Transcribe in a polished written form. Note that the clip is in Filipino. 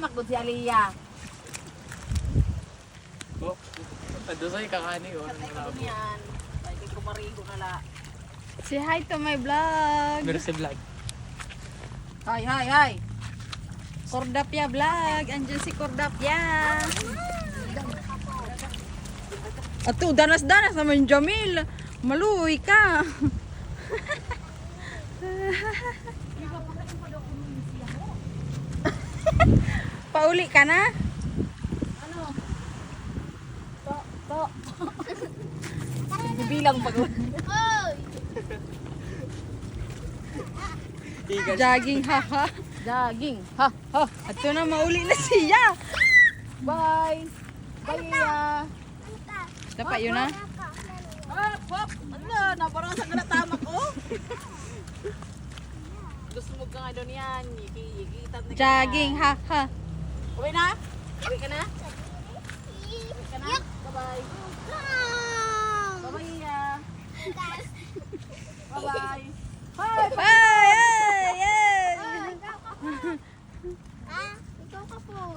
nagtamak doon si Aliyah. Oh, ando sa'yo kakani. Oh, Katay ko doon yan. Pwede ko marigo na la. Say hi to my vlog. Meron sa vlog. Hi, hi, hi. Cordapia vlog. Andiyan si Cordapia. Ato, danas-danas naman Jamil. Maluwi ka. Pauli ka na? Ano? To. Bibilang pag... Jogging haha. Jogging. Ha, ha. Ato na mauli na siya. Bye. Bye, Iya. Ito pa yun na. Hop, hop. Ano, nabarasa ka na tamak, oh. Gusto mo ka nga doon yan. Yigitan na ka. Jogging haha. Uwi na? Uwi ka na? Uwi ka na? Bye-bye. Bye-bye, Iya. Bye-bye. Bye. Ay, ay, ay. Ikaw ka po.